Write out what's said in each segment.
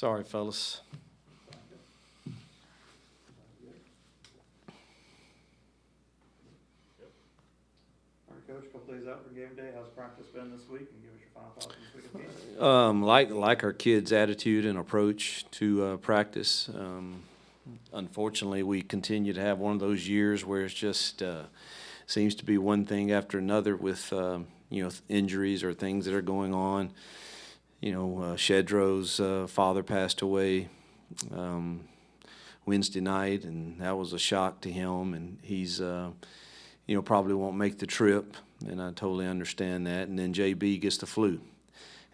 Sorry, fellas. All right, Coach, a couple days out for game day. How's practice been this week? And give us your final thoughts on this week of games. Like our kids' attitude and approach to practice. Unfortunately, we continue to have one of those years where it's just seems to be one thing after another with injuries or things that are going on. Shedro's father passed away Wednesday night, and that was a shock to him. And he's probably won't make the trip, and I totally understand that. And then JB gets the flu,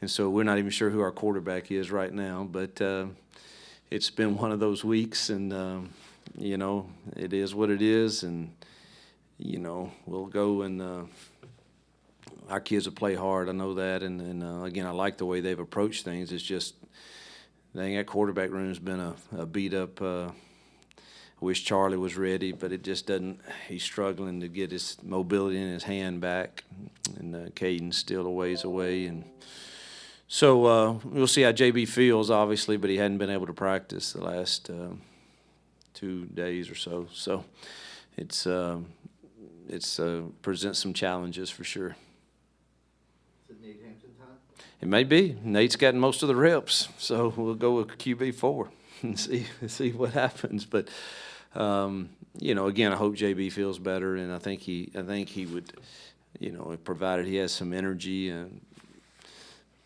and so we're not even sure who our quarterback is right now, but. It's been one of those weeks, and, it is what it is, and, we'll go and our kids will play hard. I know that, and again, I like the way they've approached things. It's just, dang, that quarterback room's been a beat-up. I wish Charlie was ready, but it just doesn't. He's struggling to get his mobility in his hand back, and Caden's still a ways away, and so we'll see how JB feels, obviously, but he hadn't been able to practice the last 2 days or so. So it's presents some challenges for sure. Is it Nate Hampton time? It may be. Nate's gotten most of the reps, so we'll go with QB4 and see what happens. But again, I hope JB feels better, and I think he would, provided he has some energy and.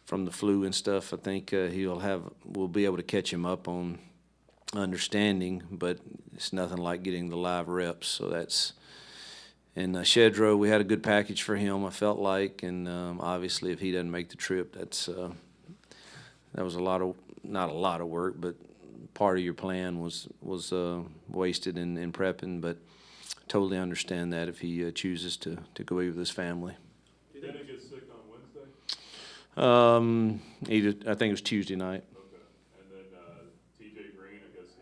From the flu and stuff, I think we'll be able to catch him up on understanding, but it's nothing like getting the live reps. So that's and Shedro, we had a good package for him, I felt like, and obviously if he doesn't make the trip, that was not a lot of work, but part of your plan was wasted in prepping, but totally understand that if he chooses to go be with his family. Did he get sick on Wednesday? I think it was Tuesday night. Okay. And then TJ Green, I guess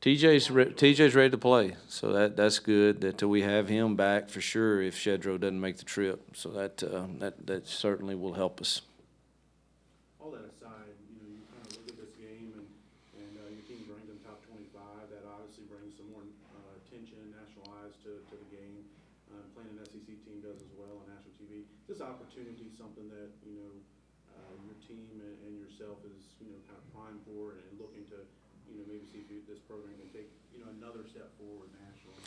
TJ's ready to play, so that's good that we have him back for sure if Shedro doesn't make the trip. So that certainly will help us. All that aside, you kind of look at this game and your team's ranked in top 25. That obviously brings some more attention, national eyes to the game. Playing an SEC team does as well on national TV. Is this opportunity something that your team and yourself is kind of primed for and looking to maybe see if this program can take another step forward nationally?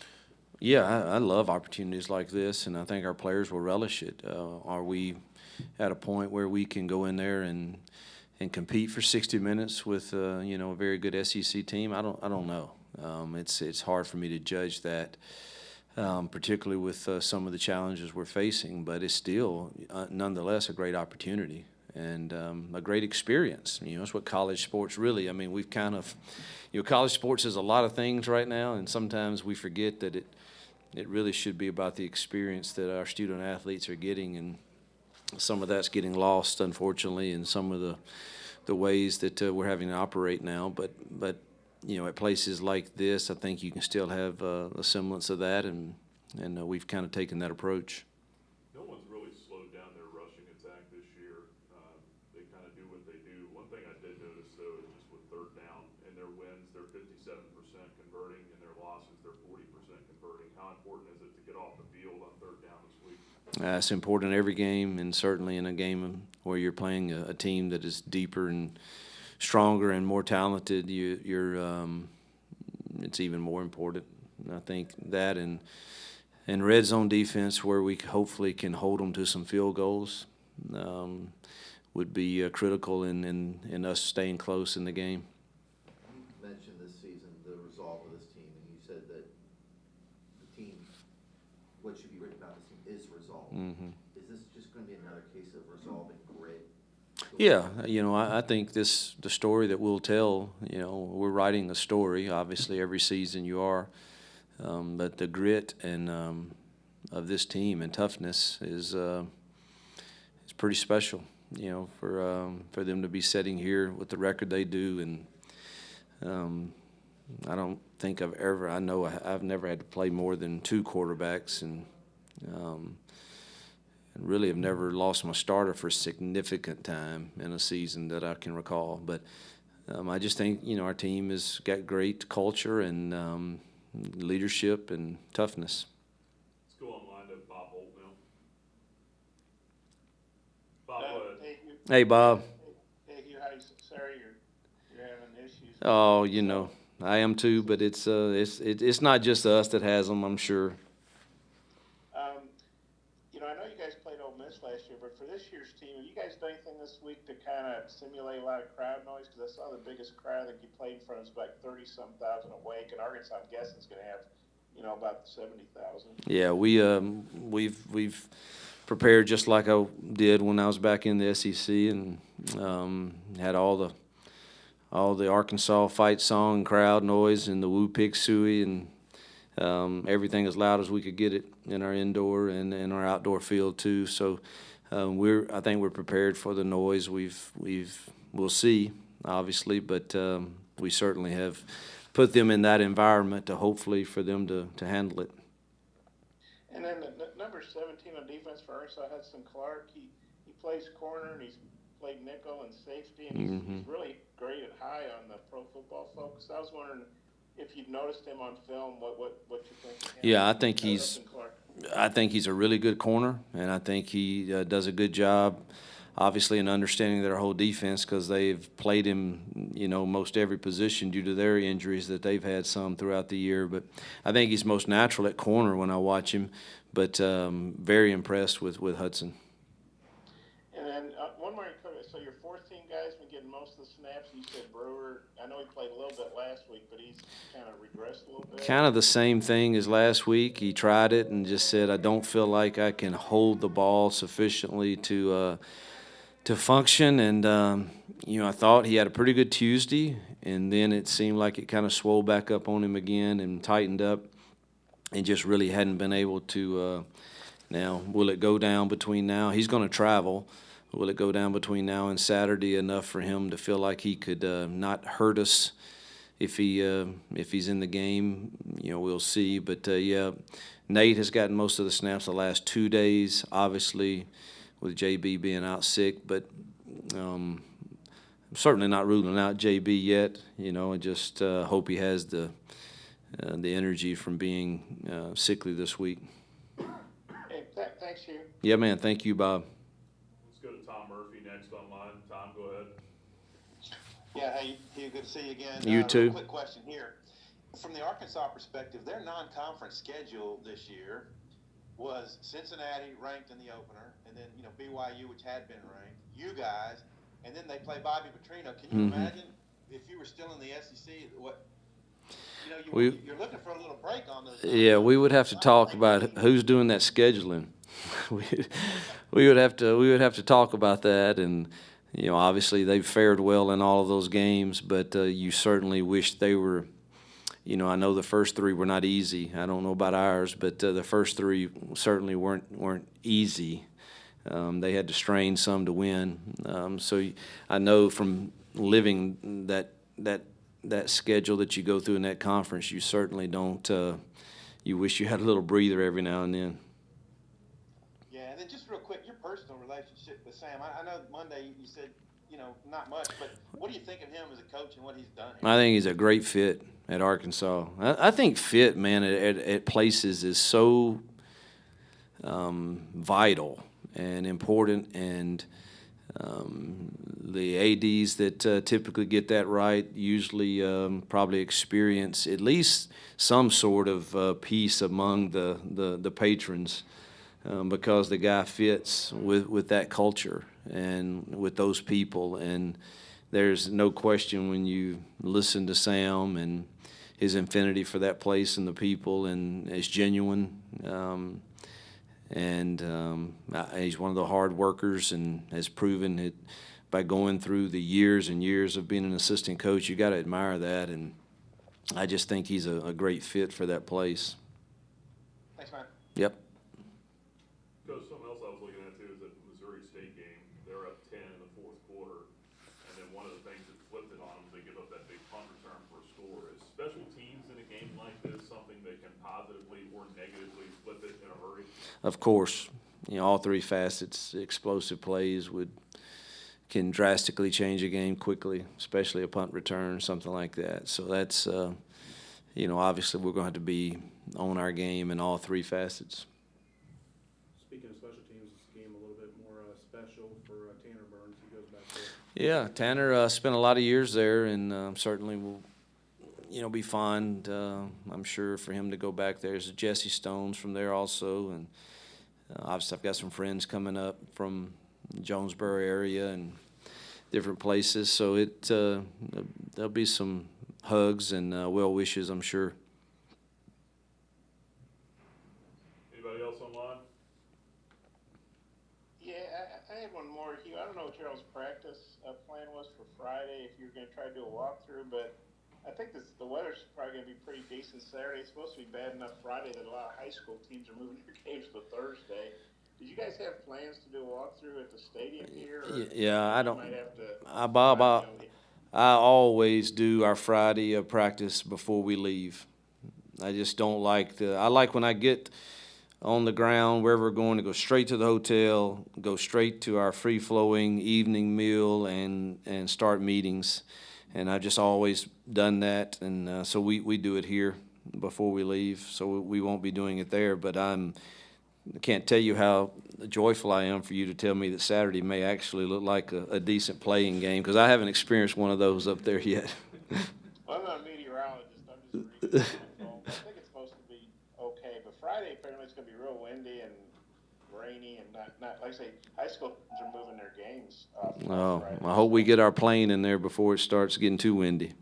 Yeah, I love opportunities like this, and I think our players will relish it. Are we at a point where we can go in there and compete for 60 minutes with a very good SEC team? I don't know. It's hard for me to judge that. Particularly with some of the challenges we're facing, but it's still nonetheless a great opportunity and a great experience. It's what college sports really. I mean, we've kind of, college sports is a lot of things right now, and sometimes we forget that it really should be about the experience that our student athletes are getting, and some of that's getting lost, unfortunately, in some of the ways that we're having to operate now. But at places like this, I think you can still have a semblance of that, and we've kind of taken that approach. No one's really slowed down their rushing attack this year. They kind of do what they do. One thing I did notice, though, is just with third down, in their wins, they're 57% converting, in their losses, they're 40% converting. How important is it to get off the field on third down this week? It's important in every game, and certainly in a game where you're playing a team that is deeper and stronger and more talented, it's even more important. And I think that and red zone defense, where we hopefully can hold them to some field goals, would be critical in us staying close in the game. You mentioned this season the resolve of this team, and you said that the team, what should be written about this team is resolve. Mm-hmm. Is this just going to be another case of resolve and grit? Yeah, I think the story that we'll tell, we're writing a story. Obviously, every season you are, but the grit and of this team and toughness is pretty special. For them to be sitting here with the record they do, and I don't think I've never had to play more than 2 quarterbacks, and really have never lost my starter for a significant time in a season that I can recall. But I just think, our team has got great culture and leadership and toughness. Let's go online to Bob Holt now. Bob, go ahead. Hey, Hugh. Hey, Bob. Hey, Hugh, sorry you're having issues. Oh, I am too, but it's not just us that has them, I'm sure. I know you guys played Ole Miss last year, but for this year's team, have you guys done anything this week to kind of simulate a lot of crowd noise? Because I saw the biggest crowd that you played in front of was like 30-some thousand awake, and Arkansas, I'm guessing, is going to have, about 70,000. Yeah, we've prepared just like I did when I was back in the SEC, and had all the Arkansas fight song, crowd noise, and the woo pig suey, and everything as loud as we could get it in our indoor and in our outdoor field too. So I think we're prepared for the noise. We'll see, obviously, but we certainly have put them in that environment to hopefully for them to handle it. And then number 17 on defense for Arkansas, Hudson Clark. He plays corner and he's played nickel and safety, and he's really great and high on the Pro Football Focus. I was wondering if you've noticed him on film, what you think of him? Yeah, I think Hudson Clark. I think he's a really good corner, and I think he does a good job, obviously, in understanding their whole defense because they've played him, most every position due to their injuries that they've had some throughout the year. But I think he's most natural at corner when I watch him, but very impressed with Hudson. And then one more, so your fourth team guy's been getting most of the snaps. You said Brewer. I know he played a little bit last week, but he's kind of regressed a little bit. Kind of the same thing as last week. He tried it and just said, I don't feel like I can hold the ball sufficiently to function. And, I thought he had a pretty good Tuesday, and then it seemed like it kind of swole back up on him again and tightened up and just really hadn't been able to now, will it go down between now? He's going to travel. Will it go down between now and Saturday enough for him to feel like he could not hurt us if he's in the game? We'll see. But, Nate has gotten most of the snaps the last 2 days, obviously, with JB being out sick. But I'm certainly not ruling out JB yet. I just hope he has the energy from being sickly this week. Hey, thanks, Hugh. Yeah, man. Thank you, Bob. Let's go to Tom Murphy next online. Tom, go ahead. Yeah, hey, Hugh, good to see you again. You too. Quick question here. From the Arkansas perspective, their non-conference schedule this year was Cincinnati ranked in the opener, and then, BYU, which had been ranked, you guys, and then they play Bobby Petrino. Can you imagine if you were still in the SEC, you're looking for a little break on those. Yeah, we would have to talk about who's doing that scheduling. we would have to talk about that, and obviously they've fared well in all of those games, but you certainly wish they were. I know the first three were not easy. I don't know about ours, but the first three certainly weren't easy. They had to strain some to win. So I know from living that schedule that you go through in that conference, you certainly don't. You wish you had a little breather every now and then. Yeah, and then just real quick, your personal relationship with Sam. I know Monday you said, not much, but what do you think of him as a coach and what he's done here? I think he's a great fit at Arkansas. I think fit, man, at places is so vital and important, and the ADs that typically get that right usually probably experience at least some sort of peace among the patrons because the guy fits with that culture and with those people. And there's no question when you listen to Sam and his affinity for that place and the people, and it's genuine. He's one of the hard workers and has proven it by going through the years and years of being an assistant coach. You got to admire that, and I just think he's a great fit for that place. Thanks, man. Yep. Coach, something else I was looking at too is that the Missouri State game, they're up 10 in the fourth quarter, and then one of the things that flipped it on them, they give up that big punt return for a score. Is special teams in a game like this something that can positively or negatively flip it in a hurry? Of course, all three facets, explosive plays would can drastically change a game quickly, especially a punt return, something like that. So that's, obviously we're going to have to be on our game in all three facets. Speaking of special teams, this game a little bit more special for Tanner Burns. He goes back there. Yeah, Tanner spent a lot of years there, and certainly will, be fine. I'm sure for him to go back there. There's Jesse Stones from there also, and obviously I've got some friends coming up from Jonesboro area and different places. So there'll be some hugs and well wishes, I'm sure. Anybody else online? Yeah, I had one more, Hugh. I don't know what Gerald's practice plan was for Friday, if you're going to try to do a walkthrough, but I think the weather's probably going to be pretty decent Saturday. It's supposed to be bad enough Friday that a lot of high school teams are moving their games to Thursday. Did you guys have plans to do a walkthrough at the stadium here? Or Yeah, I don't. might have to, Bob, I always do our Friday practice before we leave. I just don't like I like when I get on the ground, wherever we're going, to go straight to the hotel, go straight to our free-flowing evening meal and start meetings. And I've just always done that, and so we do it here before we leave, so we won't be doing it there. But I can't tell you how joyful I am for you to tell me that Saturday may actually look like a decent playing game, because I haven't experienced one of those up there yet. well, I'm not a meteorologist. I'm just reading my phone. I think it's supposed to be okay, but Friday apparently it's going to be real windy and rainy and not like I say, high school teams are moving their games off. Oh, Friday. I hope we get our plane in there before it starts getting too windy.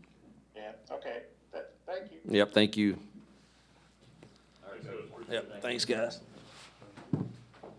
Yeah. Okay. Thank you. Yep, thank you. Thanks, Coach. Appreciate it. Yep, thanks, guys.